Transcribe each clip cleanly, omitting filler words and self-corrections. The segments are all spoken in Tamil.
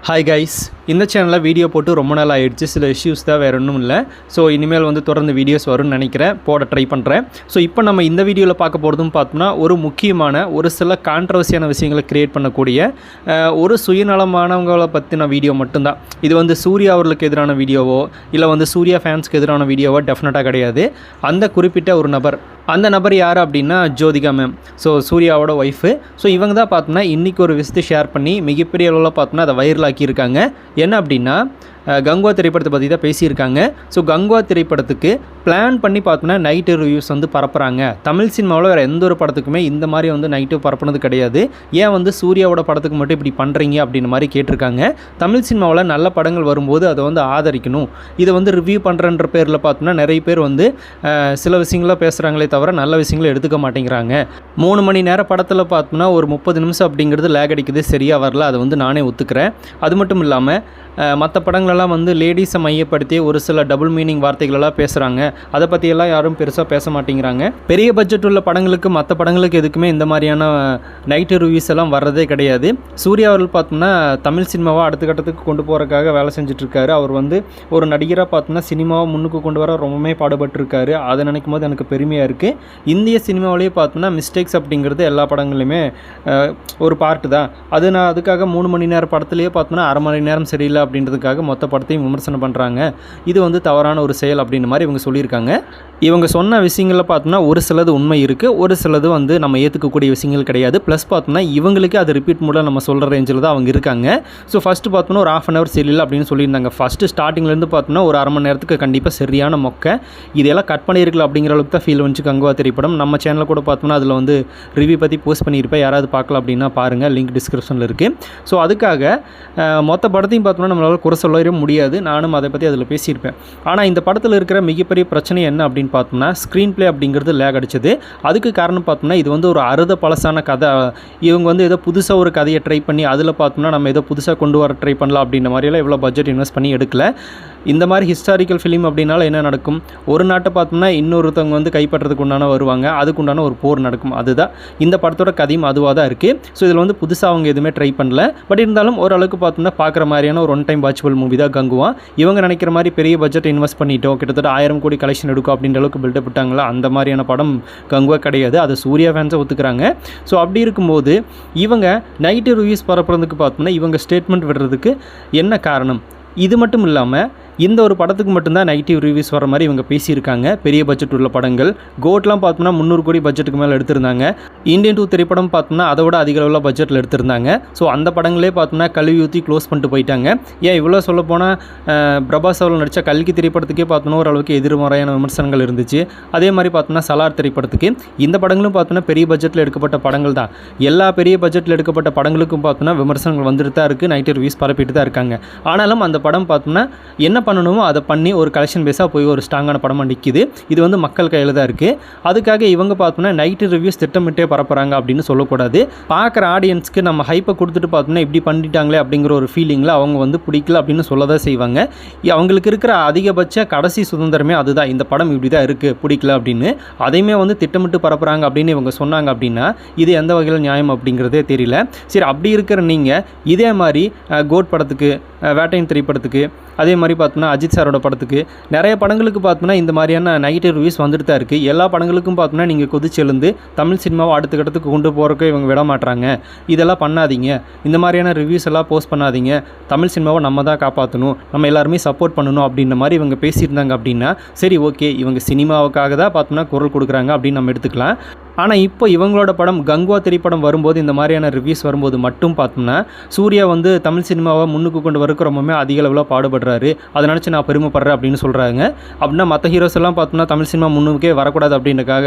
ஹாய் கைஸ், இந்த சேனலில் வீடியோ போட்டு ரொம்ப நாள் ஆகிடுச்சு. சில இஷ்யூஸ் தான், வேறு ஒன்றும் இல்லை. ஸோ இனிமேல் வந்து தொடர்ந்து வீடியோஸ் வரும்னு நினைக்கிறேன், போட ட்ரை பண்ணுறேன். ஸோ இப்போ நம்ம இந்த வீடியோவில் பார்க்க போகிறதும் பார்த்தோம்னா ஒரு முக்கியமான ஒரு சில கான்ட்ரவர்சியான விஷயங்களை க்ரியேட் பண்ணக்கூடிய ஒரு சுயநலமானவங்களை பற்றின வீடியோ மட்டும்தான். இது வந்து சூர்யா அவர்களுக்கு எதிரான வீடியோவோ இல்லை வந்து சூர்யா ஃபேன்ஸ்க்கு எதிரான வீடியோவோ டெஃபினட்டாக கிடையாது. அந்த குறிப்பிட்ட ஒரு நபர், அந்த நபர் யார் அப்படின்னா ஜோதிகா மேம். ஸோ சூர்யாவோட ஒய்ஃபு. ஸோ இவங்க தான் பார்த்தோன்னா இன்றைக்கி ஒரு விஷயத்தை ஷேர் பண்ணி மிகப்பெரிய அளவில் பார்த்தோன்னா அதை வைரல் ஆக்கியிருக்காங்க. என்ன அப்படின்னா கங்குவா திரைப்படத்தை பற்றி தான் பேசியிருக்காங்க. ஸோ கங்குவா திரைப்படத்துக்கு பிளான் பண்ணி பார்த்தோன்னா நைட்டு ரிவ்யூஸ் வந்து பரப்புகிறாங்க. தமிழ் சினிமாவில் வேறு எந்த ஒரு படத்துக்குமே இந்த மாதிரி வந்து நைட்டு பரப்புனது கிடையாது. ஏன் வந்து சூர்யாவோட படத்துக்கு மட்டும் இப்படி பண்ணுறீங்க அப்படின்ற மாதிரி கேட்டிருக்காங்க. தமிழ் சினிமாவில் நல்ல படங்கள் வரும்போது அதை வந்து ஆதரிக்கணும். இதை வந்து ரிவ்யூ பண்ணுறன்ற பேரில் பார்த்தோன்னா நிறைய பேர் வந்து சில விஷயங்களாக பேசுகிறாங்களே தவிர நல்ல விஷயங்களை எடுத்துக்க மாட்டேங்கிறாங்க. 3 மணி நேர படத்தில் பார்த்தோம்னா ஒரு 30 நிமிஷம் அப்படிங்கிறது லேக் அடிக்குது, சரியாக வரல. அதை வந்து நானே ஒத்துக்கிறேன். அது மட்டும் இல்லாமல் மற்ற படங்களெல்லாம் வந்து லேடிஸை மையப்படுத்தி ஒரு சில டபுள் மீனிங் வார்த்தைகளெல்லாம் பேசுகிறாங்க. அதை பற்றியெல்லாம் யாரும் பெருசாக பேச மாட்டேங்கிறாங்க. பெரிய பட்ஜெட் உள்ள படங்களுக்கு மற்ற படங்களுக்கு எதுக்குமே இந்த மாதிரியான நைட்டு ரிவ்யூஸ் எல்லாம் வர்றதே கிடையாது. சூர்யா அவர்கள் பார்த்தோம்னா தமிழ் சினிமாவை அடுத்த கட்டத்துக்கு கொண்டு போகிறதுக்காக வேலை செஞ்சுட்ருக்காரு. அவர் வந்து ஒரு நடிகராக பார்த்தோம்னா சினிமாவை முன்னுக்கு கொண்டு வர ரொம்பவே பாடுபட்டுருக்காரு. அதை நினைக்கும் போது எனக்கு பெருமையாக இருக்குது. இந்திய சினிமாவிலேயே பார்த்தோம்னா மிஸ்டேக்ஸ் அப்படிங்கிறது எல்லா படங்களையுமே ஒரு பார்ட்டு தான். அது நான் அதுக்காக 3 மணி நேரம் படத்துலேயே பார்த்தோம்னா அரை மணி நேரம் சரியில்லை அப்படின்றதுக்காக மொத்த படத்தையும் விமர்சனம் பண்ணுறாங்க. இது வந்து தவறான ஒரு செயல் அப்படின்ற மாதிரி இவங்க சொல்லியிருக்காங்க. இவங்க சொன்ன விஷயங்களில் பார்த்தோம்னா ஒரு சிலது உண்மை இருக்குது, ஒரு சிலது வந்து நம்ம ஏற்றுக்கக்கூடிய விஷயங்கள் கிடையாது. ப்ளஸ் பார்த்தோம்னா இவங்களுக்கு அது ரிப்பீட் மூலம் நம்ம சொல்கிற ரேஞ்சில் தான் அவங்க இருக்காங்க. ஸோ ஃபஸ்ட்டு பார்த்தோம்னா ஒரு ½ hour சரியில்லை அப்படின்னு சொல்லியிருந்தாங்க. ஃபஸ்ட்டு ஸ்டார்டிங்லேருந்து பார்த்தோம்னா ஒரு அரை மணி நேரத்துக்கு கண்டிப்பாக சரியான மொக்கை. இதெல்லாம் கட் பண்ணியிருக்கலாம் அப்படிங்கிற அளவுக்கு தான் ஃபீல் வந்துச்சு கங்குவா திரைப்படம். நம்ம சேனலில் கூட பார்த்தோம்னா அதில் வந்து ரிவ்யூ பற்றி போஸ்ட் பண்ணியிருப்பேன். யாராவது பார்க்கலாம் அப்படின்னா பாருங்கள், லிங்க் டிஸ்கிரிப்ஷனில் இருக்குது. ஸோ அதுக்காக மொத்த படத்தையும் பார்த்தோம்னா நம்மளால் குறை சொல்லவே முடியாது. நானும் அதை பற்றி அதில் பேசியிருப்பேன். ஆனால் இந்த படத்தில் இருக்கிற மிகப்பெரிய பிரச்சனை என்ன அப்படின்னு பார்த்தோம்னா ஸ்க்ரீன் பிளே அப்படிங்கிறது லேக் அடிச்சது. அதுக்கு காரணம் பார்த்தோம்னா இது வந்து ஒரு பழசான கதை. இவங்க வந்து ஏதோ புதுசாக ஒரு கதையை ட்ரை பண்ணி அதில் பார்த்தோம்னா நம்ம ஏதோ புதுசாக கொண்டு வர ட்ரை பண்ணலாம் அப்படின்ற மாதிரியெல்லாம் இவ்வளோ பட்ஜெட் இன்வெஸ்ட் பண்ணி எடுக்கல. இந்த மாதிரி ஹிஸ்டாரிக்கல் ஃபிலிம் அப்படின்னால என்ன நடக்கும்? ஒரு நாட்டை பார்த்தோம்னா இன்னொருத்தவங்க வந்து கைப்பற்றதுக்கு உண்டான வருவாங்க, அதுக்கு உண்டான ஒரு போர் நடக்கும். அதுதான் இந்த படத்தோட கதையும் அதுவாக தான் இருக்குது. ஸோ இதில் வந்து புதுசாக அவங்க எதுவுமே ட்ரை பண்ணல. பட் இருந்தாலும் ஓரளவுக்கு பார்த்தோம்னா பார்க்குற மாதிரியான ஒரு 1 டைம் வாட்சபிள் மூவி தான் கங்குவா. இவங்க நினைக்கிற மாதிரி பெரிய பட்ஜெட் இன்வெஸ்ட் பண்ணிட்டோம், கிட்டத்தட்ட 1000 கோடி கலெக்ஷன் எடுக்கும் அப்படின்ற அளவுக்கு பில்டப் விட்டாங்களா, அந்த மாதிரியான படம் கங்குவா கிடையாது. அதை சூர்யா ஃபேன்ஸை ஒத்துக்கிறாங்க. ஸோ அப்படி இருக்கும்போது இவங்க நைட்டு ரிவ்யூஸ் பரப்புறதுக்கு பார்த்தோம்னா இவங்க ஸ்டேட்மெண்ட் விடுறதுக்கு என்ன காரணம்? இது மட்டும் இல்லாமல் இந்த ஒரு படத்துக்கு மட்டும்தான் நெகட்டிவ் ரிவ்யூஸ் வர மாதிரி இவங்க பேசியிருக்காங்க. பெரிய பட்ஜெட் உள்ள படங்கள் கோட்லாம் பார்த்தோம்னா 300 கோடி பட்ஜெட்டுக்கு மேலே எடுத்திருந்தாங்க. இந்தியன் 2 திரைப்படம் பார்த்தோம்னா அதை விட அதிக அளவில் பட்ஜெட்டில் எடுத்திருந்தாங்க. ஸோ அந்த படங்களே பார்த்தோம்னா கழுவி ஊற்றி க்ளோஸ் பண்ணிட்டு போயிட்டாங்க. ஏன் இவ்வளோ சொல்ல போனால் பிரபாஸ் அவர்கள் நடித்த கல்கி திரைப்படத்துக்கே பார்த்தோன்னா ஓரளவுக்கு எதிர்மறையான விமர்சனங்கள் இருந்துச்சு. அதே மாதிரி பார்த்தோம்னா சலார் திரைப்படத்துக்கு. இந்த படங்களும் பார்த்தோன்னா பெரிய பட்ஜெட்டில் எடுக்கப்பட்ட படங்கள் தான். எல்லா பெரிய பட்ஜெட்டில் எடுக்கப்பட்ட படங்களுக்கும் பார்த்தோன்னா விமர்சனங்கள் வந்துட்டு தான் இருக்குது, நைட்டு ரிவ்யூஸ் பரப்பிட்டு தான் இருக்காங்க. ஆனாலும் அந்த படம் பார்த்தோம்னா என்ன பண்ணணுமோ அதை பண்ணி ஒரு கலெக்ஷன் பேஸாக போய் ஒரு ஸ்ட்ராங்கான படமாக நிற்கிது. இது வந்து மக்கள் கையில் தான் இருக்குது. அதுக்காக இவங்க பார்த்தோம்னா நைட்டு ரிவ்யூஸ் திட்டமிட்டே பரப்புகிறாங்க அப்படின்னு சொல்லக்கூடாது. பார்க்குற ஆடியன்ஸ்க்கு நம்ம ஹைப்பை கொடுத்துட்டு பார்த்தோம்னா இப்படி பண்ணிட்டாங்களே அப்படிங்கிற ஒரு ஃபீலிங்கில் அவங்க வந்து பிடிக்கல அப்படின்னு சொல்ல தான் செய்வாங்க. அவங்களுக்கு இருக்கிற அதிகபட்ச கடைசி சுதந்திரமே அதுதான். இந்த படம் இப்படி தான் இருக்குது, பிடிக்கல அப்படின்னு. அதையுமே வந்து திட்டமிட்டு பரப்புகிறாங்க அப்படின்னு இவங்க சொன்னாங்க அப்படின்னா இது எந்த வகையில் நியாயம் அப்படிங்கிறதே தெரியல. சரி, அப்படி இருக்கிற நீங்கள் இதே மாதிரி கோட் படத்துக்கு, வேட்டையின் திரைப்படத்துக்கு, அதே மாதிரி பார்த்தோம்னா அஜித் சாரோட படத்துக்கு, நிறைய படங்களுக்கு பார்த்தோம்னா இந்த மாதிரியான நெகட்டிவ் ரிவ்யூஸ் வந்துட்டு தான் இருக்குது. எல்லா படங்களுக்கும் பார்த்தோம்னா நீங்கள் கொதிச்சு எழுந்து தமிழ் சினிமாவை அடுத்த கட்டத்துக்கு கொண்டு போகிறக்கு இவங்க விட மாட்டாங்க. இதெல்லாம் பண்ணாதீங்க, இந்த மாதிரியான ரிவ்யூஸ் எல்லாம் போஸ்ட் பண்ணாதீங்க, தமிழ் சினிமாவை நம்ம தான் காப்பாற்றணும், நம்ம எல்லாருமே சப்போர்ட் பண்ணணும் அப்படின்ற மாதிரி இவங்க பேசியிருந்தாங்க அப்படின்னா சரி, ஓகே, இவங்க சினிமாவுக்காக தான் பார்த்தோம்னா குரல் கொடுக்குறாங்க அப்படின்னு நம்ம எடுத்துக்கலாம். ஆனால் இப்போ இவங்களோட படம் கங்குவா திரைப்படம் வரும்போது இந்த மாதிரியான ரிவ்யூஸ் வரும்போது மட்டும் பார்த்தோம்னா சூர்யா வந்து தமிழ் சினிமாவை முன்னுக்கு கொண்டு வரக்கு ரொம்பவே அதிக அளவில் பாடுபடுறாரு, அதை நினச்சி நான் பெருமைப்படுறேன் அப்படின்னு சொல்கிறாங்க. அப்படின்னா மற்ற ஹீரோஸ் எல்லாம் பார்த்தோம்னா தமிழ் சினிமா முன்னுக்கே வரக்கூடாது அப்படின்றக்காக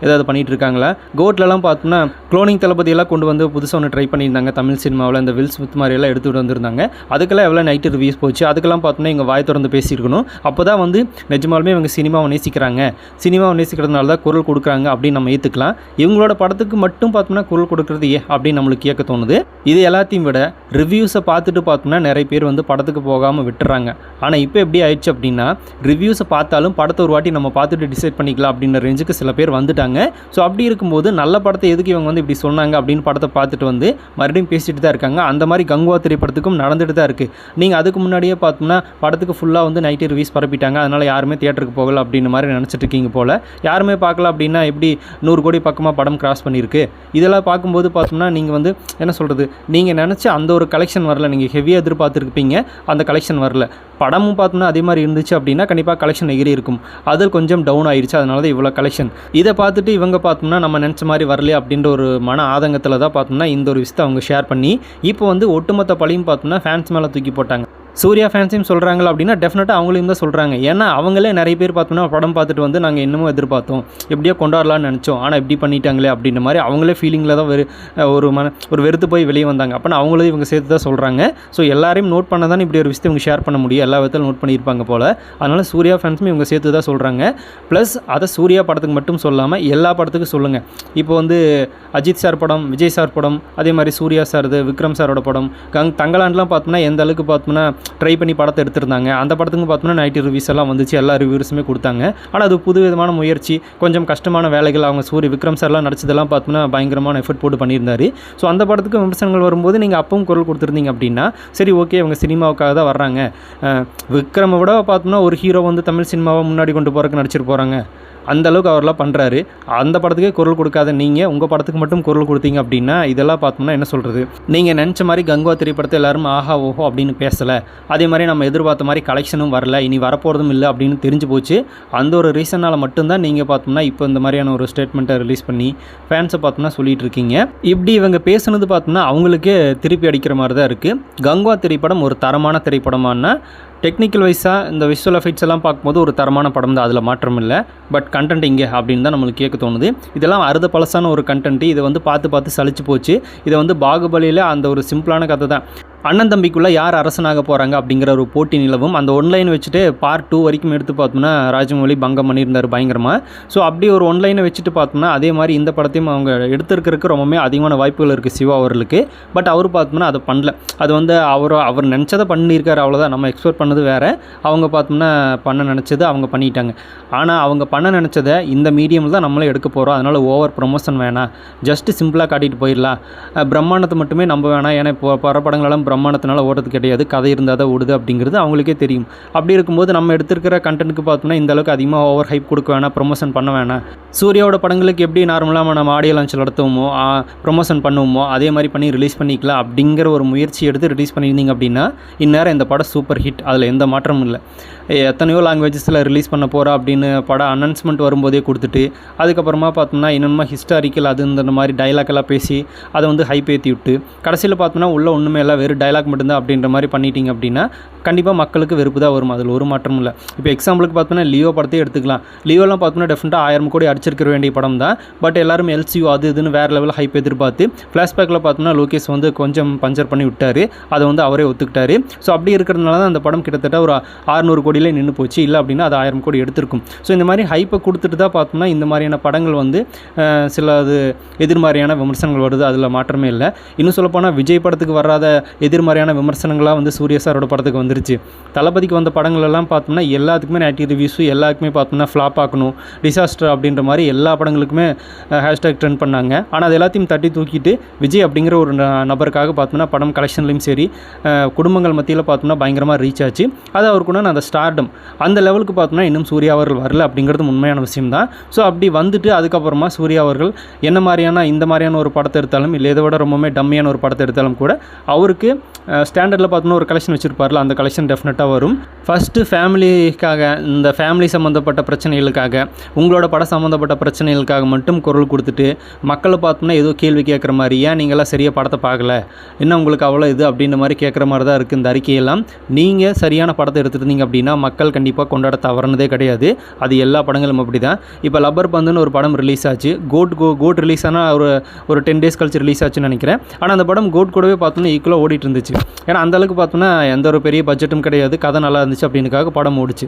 ஏதாவது பண்ணிகிட்டு இருக்காங்களா? கோட்லலாம் பார்த்தோம்னா குளோனிங் தளபதியெல்லாம் கொண்டு வந்து புதுசாக ஒன்று ட்ரை பண்ணியிருந்தாங்க தமிழ் சினிமாவில். இந்த வில் ஸ்மித் மாதிரியெல்லாம் எடுத்துகிட்டு வந்திருந்தாங்க. அதுக்கெல்லாம் எவ்வளோ நைட்டு ரிவ்யூஸ் போச்சு. அதுக்கெல்லாம் பார்த்தோம்னா இங்கே வாய் திறந்து பேசியிருக்கணும். அப்போ தான் வந்து நிஜமாலுமே இவங்க சினிமாவை நேசிக்கிறாங்க, சினிமாவை நேசிக்கிறதுனால தான் குரல் கொடுக்குறாங்க அப்படின்னு நம்ம ஏற்றுக்கலாம். இவங்களோட படத்துக்கு மட்டும் பார்த்தோம்னா குரல் கொடுக்குறது அப்படின்னு நம்மளுக்கு கேட்க தோணுது. இது எல்லாத்தையும் விட ரிவ்யூஸை பார்த்துட்டு பார்த்தோம்னா நிறைய பேர் வந்து படத்துக்கு போகாமல் விட்டுறாங்க. ஆனால் இப்போ எப்படி ஆயிடுச்சு அப்படின்னா ரிவ்யூஸை பார்த்தாலும் படத்தை ஒரு வாட்டி நம்ம பார்த்துட்டு டிசைட் பண்ணிக்கலாம் அப்படின்ற ரேஞ்சுக்கு சில பேர் வந்துட்டாங்க. ஸோ அப்படி இருக்கும்போது நல்ல படத்தை எதுக்கு இவங்க வந்து இப்படி சொன்னாங்க அப்படின்னு படத்தை பார்த்துட்டு வந்து மறுபடியும் பேசிட்டு தான் இருக்காங்க. அந்த மாதிரி கங்குவா திரைப்படத்துக்கும் நடந்துட்டு தான் இருக்குது. நீங்கள் அதுக்கு முன்னாடியே பார்த்தோம்னா படத்துக்கு ஃபுல்லாக வந்து நைட்டு ரிவ்யூஸ் பரப்பிட்டாங்க, அதனால் யாருமே தியேட்டருக்கு போகல அப்படின்னு மாதிரி நினச்சிட்டு இருக்கீங்க போல். யாருமே பார்க்கல அப்படின்னா எப்படி 100 கோடி பக்கமாக படம் கிராஸ் பண்ணியிருக்கு. இதெல்லாம் பார்க்கும்போது பார்த்தோம்னா நீங்கள் வந்து என்ன சொல்கிறது, நீங்கள் நினச்ச அந்த ஒரு கலெக்ஷன் வரல. நீங்கள் ஹெவியாக எதிர்பார்த்துருப்பீங்க, அந்த கலெக்ஷன் வரல. படமும் பார்த்தோம்னா அதே மாதிரி இருந்துச்சு அப்படின்னா கண்டிப்பாக கலெக்ஷன் எகிரி இருக்கும். அதில் கொஞ்சம் டவுன் ஆயிடுச்சு, அதனால தான் இவ்வளோ கலெக்ஷன். இதை பார்த்துட்டு இவங்க பார்த்தோம்னா நம்ம நினச்ச மாதிரி வரலையே அப்படின்ற ஒரு மன ஆதங்கத்தில் தான் பார்த்தோம்னா இந்த ஒரு விஷயத்தை அவங்க ஷேர் பண்ணி இப்போ வந்து ஒட்டுமொத்த பழியும் பார்த்தோம்னா ஃபேன்ஸ் மேலே தூக்கி போட்டாங்க. சூர்யா ஃபேன்ஸையும் சொல்கிறாங்களா அப்படின்னா டெஃபினட்டாக அவங்களையும் தான் சொல்கிறாங்க. ஏன்னா அவங்களே நிறைய பேர் பார்த்தோன்னா படம் பார்த்துட்டு வந்து நாங்கள் இன்னமும் எதிர்பார்த்தோம், எப்படியோ கொண்டாடலான்னு நினச்சோம், ஆனால் இப்படி பண்ணிட்டாங்களே அப்படின்ற மாதிரி அவங்களே ஃபீலிங்கில் தான் ஒரு வெறுத்து போய் வெளியே வந்தாங்க. அப்போ அவங்களே இவங்க சேர்த்து தான் சொல்கிறாங்க. ஸோ எல்லாரையும் நோட் பண்ண தான் இப்படி ஒரு விஷயத்தை இவங்க ஷேர் பண்ண முடியும், எல்லா விதத்திலும் நோட் பண்ணியிருப்பாங்க போல். அதனால் சூர்யா ஃபேன்ஸுமே இவங்க சேர்த்து தான் சொல்கிறாங்க. ப்ளஸ் அதை சூர்யா படத்துக்கு மட்டும் சொல்லாமல் எல்லா படத்துக்கும் சொல்லுங்கள். இப்போ வந்து அஜித் சார் படம், விஜய் சார் படம், அதே மாதிரி சூர்யா சார்து, விக்ரம் சாரோட படம், தங்கலான்லாம் பார்த்தோம்னா எந்த அளவுக்கு பார்த்தோம்னா ட்ரை பண்ணி படத்தை எடுத்திருந்தாங்க. அந்த படத்துக்கு பார்த்தோம்னா நைட்டு ரிவ்யூஸ் எல்லாம் வந்துச்சு, எல்லா ரிவ்யூஸுமே கொடுத்தாங்க. ஆனால் அது புது விதமான முயற்சி, கொஞ்சம் கஷ்டமான வேலைகள். அவங்க விக்ரம் சார்லாம் நடிச்சதெல்லாம் பார்த்தோம்னா பயங்கரமான எஃபர்ட் போட்டு பண்ணியிருந்தாரு. ஸோ அந்த படத்துக்கு விமர்சனங்கள் வரும்போது நீங்கள் அப்பவும் குரல் கொடுத்துருந்தீங்க அப்படின்னா சரி ஓகே, அவங்க சினிமாவுக்காக தான் வர்றாங்க. விக்ரமை விட பார்த்தோம்னா ஒரு ஹீரோ வந்து தமிழ் சினிமாவை முன்னாடி கொண்டு போகிறக்கு நடிச்சிட்டு போகிறாங்க, அந்த அளவுக்கு அவரெல்லாம் பண்ணுறாரு. அந்த படத்துக்கே குரல் கொடுக்காத நீங்கள் உங்கள் படத்துக்கு மட்டும் குரல் கொடுத்தீங்க அப்படின்னா இதெல்லாம் பார்த்தோம்னா என்ன சொல்கிறது, நீங்கள் நினச்ச மாதிரி கங்குவா திரைப்படத்தை எல்லாரும் ஆஹா ஓஹோ அப்படின்னு பேசலை, அதே மாதிரி நம்ம எதிர்பார்த்த மாதிரி கலெக்ஷனும் வரல, இனி வரப்போகிறதும் இல்லை அப்படின்னு தெரிஞ்சு போச்சு. அந்த ஒரு ரீசனால் மட்டும்தான் நீங்கள் பார்த்தோம்னா இப்போ இந்த மாதிரியான ஒரு ஸ்டேட்மெண்ட்டை ரிலீஸ் பண்ணி ஃபேன்ஸை பார்த்தோம்னா சொல்லிட்டு இருக்கீங்க. இப்படி இவங்க பேசுனது பார்த்தோம்னா அவங்களுக்கே திருப்பி அடிக்கிற மாதிரி தான் இருக்குது. கங்குவா திரைப்படம் ஒரு தரமான திரைப்படமானா டெக்னிக்கல் வைஸாக இந்த விஷுவல் எஃபெக்ட்ஸ் எல்லாம் பார்க்கும்போது ஒரு தரமான படம் தான், அதில் மாற்றம் இல்லை. பட் கண்டென்ட் இங்கே அப்படின்னு தான் நம்மளுக்கு கேட்க தோணுது. இதெல்லாம் அறுத பழசான ஒரு கண்டென்ட்டு, இதை வந்து பார்த்து சலிச்சு போச்சு. இதை வந்து பாகுபலியில் அந்த ஒரு சிம்பிளான கதை தான், அண்ணன் தம்பிக்குள்ளே யார் அரசனாக போகிறாங்க அப்படிங்கிற ஒரு போட்டி நிலவும். அந்த ஒன்லைன் வச்சுட்டு பார்ட் 2 வரைக்கும் எடுத்து பார்த்தோம்னா ராஜமௌழி பங்கம் பண்ணியிருந்தார் பயங்கரமாக. ஸோ அப்படி ஒரு ஒன்லைனை வச்சுட்டு பார்த்தோம்னா அதே மாதிரி இந்த படத்தையும் அவங்க எடுத்துருக்கிறதுக்கு ரொம்பவே அதிகமான வாய்ப்புகள் இருக்குது சிவா அவர்களுக்கு. பட் அவர் பார்த்தோம்னா அதை பண்ணல. அது வந்து அவர் நினச்சதை பண்ணியிருக்காரு, அவ்வளோதான். நம்ம எக்ஸ்பெக்ட் பண்ணது வேறு, அவங்க பார்த்தோம்னா பண்ண நினச்சது அவங்க பண்ணிட்டாங்க. ஆனால் அவங்க பண்ண நினச்சதை இந்த மீடியமில் தான் நம்மளே எடுக்க போகிறோம், அதனால் ஓவர் ப்ரொமோஷன் வேணாம், ஜஸ்ட்டு சிம்பிளாக காட்டிட்டு போயிடலாம், பிரம்மாண்டத்தை மட்டுமே நம்ப வேணாம். ஏன்னா இப்போ வர படங்களெல்லாம் பிரம்மாண்டத்தினால ஓடுறது கிடையாது, கதை இருந்தால் தான் ஓடுது அப்படிங்கிறது அவங்களுக்கே தெரியும். அப்படி இருக்கும்போது நம்ம எடுத்துருக்கிற கண்டென்ட்டுக்கு பார்த்தோம்னா இந்த அளவுக்கு அதிகமாக ஓவர் ஹைப் கொடுக்க வேணாம், ப்ரொமோஷன் பண்ண வேணாம். சூர்யாவோட படங்களுக்கு எப்படி நார்மலாக நம்ம ஆடியோ லான்ச் நடத்துவோமோ ப்ரொமோஷன் பண்ணுவோமோ அதே மாதிரி பண்ணி ரிலீஸ் பண்ணிக்கலாம் அப்படிங்கிற ஒரு முயற்சி எடுத்து ரிலீஸ் பண்ணியிருந்தீங்க அப்படின்னா இந்நேரம் இந்த படம் சூப்பர் ஹிட், அதில் எந்த மாற்றமும் இல்லை. எத்தனையோ லாங்குவேஜஸில் ரிலீஸ் பண்ண போகிறா அப்படின்னு படம் அனௌன்ஸ்மெண்ட் வரும்போதே கொடுத்துட்டு அதுக்கப்புறமா பார்த்தோம்னா இன்னுமா ஹிஸ்டாரிக்கல் அது இந்த மாதிரி டைலாக்கெல்லாம் பேசி அதை வந்து ஹைப் ஏற்றி விட்டு கடைசியில் பார்த்தோம்னா உள்ள ஒன்றுமே இல்லை, வெறும் டைலாக் மட்டும்தான் அப்படின்ற மாதிரி பண்ணிட்டீங்க அப்படின்னா கண்டிப்பாக மக்களுக்கு வெறுப்பு தான் வரும், அதில் ஒரு மாற்றமும் இல்லை. இப்போ எக்ஸாம்பிளுக்கு பார்த்தோம்னா லியோ படத்தையே எடுத்துக்கலாம். லியோலாம் பார்த்தோம்னா டெஃபினட்டாக 1000 கோடி அடிச்சிருக்க வேண்டிய படம் தான். பட் எல்லாரும் எல்சியூ அது இதுன்னு வேறு லெவலில் ஹைப் எதிர்பார்த்து ஃப்ளாஷ்பேக்கில் பார்த்தோம்னா லோகேஷ் வந்து கொஞ்சம் பஞ்சர் பண்ணி விட்டார், அதை வந்து அவரே ஒத்துக்கிட்டாரு. ஸோ அப்படி இருக்கிறதுனால தான் அந்த படம் கிட்டத்தட்ட ஒரு 600 கோடியிலே நின்று போச்சு. இல்லை அப்படின்னா அது 1000 கோடி எடுத்திருக்கும். ஸோ இந்த மாதிரி ஹைப்பை கொடுத்துட்டு தான் பார்த்தோம்னா இந்த மாதிரியான படங்கள் வந்து சில அது எதிர்மறையான விமர்சனங்கள் வருது, அதில் மாற்றமே இல்லை. இன்னும் சொல்லப்போனால் விஜய் படத்துக்கு வராத எதிர்மறையான விமர்சனங்களாக வந்து சூர்யா சாரோட படத்துக்கு வந்துருச்சு. தளபதிக்கு வந்த படங்கள் எல்லாம் பார்த்தோம்னா எல்லாத்துக்குமே நெகட்டிவ் ரிவ்யூஸு, எல்லாருக்குமே பார்த்தோம்னா ஃப்ளாப் ஆக்கணும், டிசாஸ்டர் அப்படின்ற மாதிரி எல்லா படங்களுக்குமே ஹேஷ்டேக் ட்ரெண்ட் பண்ணாங்க. ஆனால் அது எல்லாத்தையும் தட்டி தூக்கிட்டு விஜய் அப்படிங்கிற ஒரு நபருக்காக பார்த்தோம்னா படம் கலெக்ஷன்லையும் சரி குடும்பங்கள் மத்தியில் பார்த்தோம்னா பயங்கரமாக ரீச் ஆச்சு. அது அவருக்கு அந்த ஸ்டார்டம் அந்த லெவலுக்கு பார்த்தோம்னா இன்னும் சூர்யா அவர்கள் வரல அப்படிங்கிறது உண்மையான விஷயம் தான். ஸோ அப்படி வந்துட்டு அதுக்கப்புறமா சூர்யா அவர்கள் என்ன மாதிரியான இந்த மாதிரியான ஒரு படத்தை எடுத்தாலும் இல்லை இதை விட ரொம்பவுமே டம்மியான ஒரு படத்தை எடுத்தாலும் கூட அவருக்கு ஸ்டாண்டர்டில் பார்த்தோம்னா ஒரு கலெக்ஷன் வச்சுருப்பார்ல, அந்த கலெக்ஷன் டெஃபினட்டாக வரும். ஃபஸ்ட்டு ஃபேமிலிக்காக, இந்த ஃபேமிலி சம்மந்தப்பட்ட பிரச்சனைகளுக்காக, உங்களோட படம் சம்மந்தப்பட்ட பிரச்சனைகளுக்காக மட்டும் குரல் கொடுத்துட்டு மக்களை பார்த்தோம்னா ஏதோ கேள்வி கேட்குற மாதிரி, ஏன் நீங்களாம் சரியாக படத்தை பார்க்கல, என்ன உங்களுக்கு அவ்வளோ இது அப்படின்ற மாதிரி கேட்குற மாதிரி தான் இருக்குது இந்த அறிக்கையெல்லாம். நீங்கள் சரியான படத்தை எடுத்துருந்தீங்க அப்படின்னா மக்கள் கண்டிப்பாக கொண்டாட தவறுனதே கிடையாது. அது எல்லா படங்களும் அப்படி தான். இப்போ லப்பர் பந்துன்னு ஒரு படம் ரிலீஸ் ஆச்சு, கோட் ரிலீஸ் ஆனால் ஒரு 10 days கழிச்சு ரிலீஸ் ஆச்சுன்னு நினைக்கிறேன். ஆனால் அந்த படம் கோட் கூடவே பார்த்தோன்னா ஈக்குவலாக ஓடிட்டு ஓடிட்டு இருந்துச்சு. ஏன்னா அந்தளவுக்கு பார்த்தோன்னா எந்த ஒரு பெரிய பட்ஜெட்டும் கிடையாது, கதை நல்லா இருந்துச்சு அப்படின்றதுக்காக படம் ஓடிச்சு.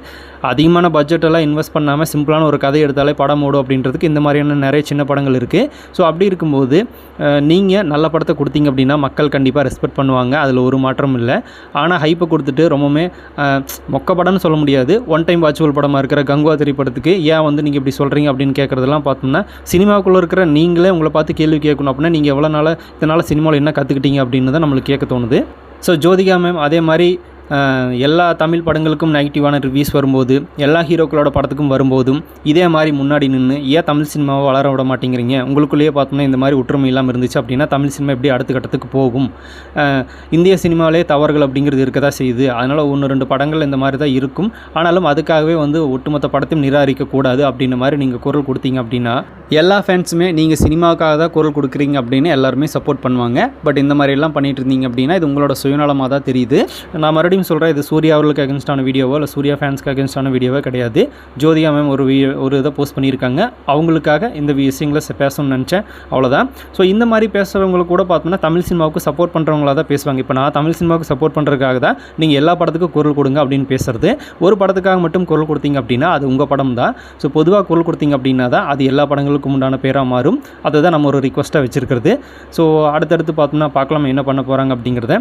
அதிகமான பட்ஜெட்டெல்லாம் இன்வெஸ்ட் பண்ணாமல் சிம்பிளான ஒரு கதை எடுத்தாலே படம் ஓடும் அப்படின்றதுக்கு இந்த மாதிரியான நிறைய சின்ன படங்கள் இருக்குது. ஸோ அப்படி இருக்கும்போது நீங்கள் நல்ல படத்தை கொடுத்தீங்க அப்படின்னா மக்கள் கண்டிப்பாக ரெஸ்பெக்ட் பண்ணுவாங்க, அதில் ஒரு மாற்றமும் இல்லை. ஆனால் ஹைப்பை கொடுத்துட்டு ரொம்பவுமே மொக்க படம்னு சொல்ல முடியாது, ஒன் டைம் வாட்சபிள் படமாக இருக்கிற கங்குவா திரைப்படத்துக்கு ஏன் வந்து நீங்கள் இப்படி சொல்கிறீங்க அப்படின்னு கேட்குறதெல்லாம் பார்த்தோம்னா, சினிமாவுக்குள்ளே இருக்கிற நீங்களே உங்களை பார்த்து கேள்வி கேட்கணும். அப்படின்னா நீங்கள் எவ்வளோ இதனால் சினிமாவில் என்ன கற்றுக்கிட்டீங்க அப்படின்னு தான் நம்மளுக்கு கேட்க தோணுது. ஸோ ஜோதிகா மேம் அதே மாதிரி எல்லா தமிழ் படங்களுக்கும் நெகட்டிவான ரிவ்யூஸ் வரும்போது, எல்லா ஹீரோக்களோட படத்துக்கும் வரும்போதும் இதே மாதிரி முன்னாடி நின்று ஏன் தமிழ் சினிமாவை வளர விட மாட்டேங்கிறீங்க, உங்களுக்குள்ளேயே பார்த்தோம்னா இந்த மாதிரி ஒற்றுமை இல்லாமல் இருந்துச்சு அப்படின்னா தமிழ் சினிமா எப்படி அடுத்த கட்டத்துக்கு போகும், இந்திய சினிமாவிலே தவறுகள் அப்படிங்கிறது இருக்க தான் செய்யுது, அதனால் 1-2 படங்கள் இந்த மாதிரி தான் இருக்கும், ஆனாலும் அதுக்காகவே வந்து ஒட்டுமொத்த படத்தையும் நிராகரிக்கக்கூடாது அப்படின்ற மாதிரி நீங்கள் குரல் கொடுத்தீங்க அப்படின்னா எல்லா ஃபேன்ஸுமே நீங்கள் சினிமாவுக்காக தான் குரல் கொடுக்குறீங்க அப்படின்னு எல்லாருமே சப்போர்ட் பண்ணுவாங்க. பட் இந்த மாதிரிலாம் பண்ணிகிட்டு இருந்தீங்க அப்படின்னா இது உங்களோட சுயநலமாக தான் தெரியுது. நான் மறுபடியும் சொல்கிறேன், இது சூர்யா அவர்களுக்கு அகென்ஸ்டான வீடியோவோ இல்லை சூர்யா ஃபேன்ஸ்க்கு அகென்ஸ்டான வீடியோவோ கிடையாது. ஜோதிகா மேம் ஒரு இதை போஸ்ட் பண்ணியிருக்காங்க, அவங்களுக்காக இந்த விஷயங்களை பேசணும்னு நினச்சேன், அவ்வளோதான். ஸோ இந்த மாதிரி பேசுகிறவங்களுக்கு கூட பார்த்தோம்னா தமிழ் சினிமாவுக்கு சப்போர்ட் பண்ணுறவங்களா தான் பேசுவாங்க. இப்போ நான் தமிழ் சினிமாவுக்கு சப்போர்ட் பண்ணுறதுக்காக தான் நீங்கள் எல்லா படத்துக்கும் குரல் கொடுங்க அப்படின்னு பேசுகிறது. ஒரு படத்துக்காக மட்டும் குரல் கொடுத்தீங்க அப்படின்னா அது உங்கள் படம் தான். ஸோ பொதுவாக குரல் கொடுத்தீங்க அப்படின்னா தான் அது எல்லா படங்களுக்கும் உண்டான பேராக மாறும். அதை தான் நம்ம ஒரு ரிக்வஸ்ட்டாக வச்சுருக்கிறது. ஸோ அடுத்தடுத்து பார்த்தோம்னா பார்க்கலாம் என்ன பண்ண போகிறாங்க அப்படிங்கிறத.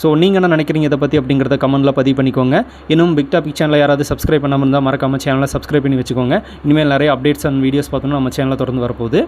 ஸோ நீங்கள் என்ன நினைக்கிறீங்க இதை பற்றி அப்படிங்கிறத கமெண்ட்டில் பதிவு பண்ணிக்கோங்க. இன்னும் பிக் டாபிக் சேனலை யாராவது சப்ஸ்கிரைப் பண்ணாமல் இருந்தால் மறக்காமல் சேனலை சப்ஸ்கிரைப் பண்ணி வச்சுக்கோங்க. இனிமேல் நிறைய அப்டேட்ஸ் அண்ட் வீடியோஸ் பார்த்தோம்னா நம்ம சேனலில் தொடர்ந்து வரப்போகுது.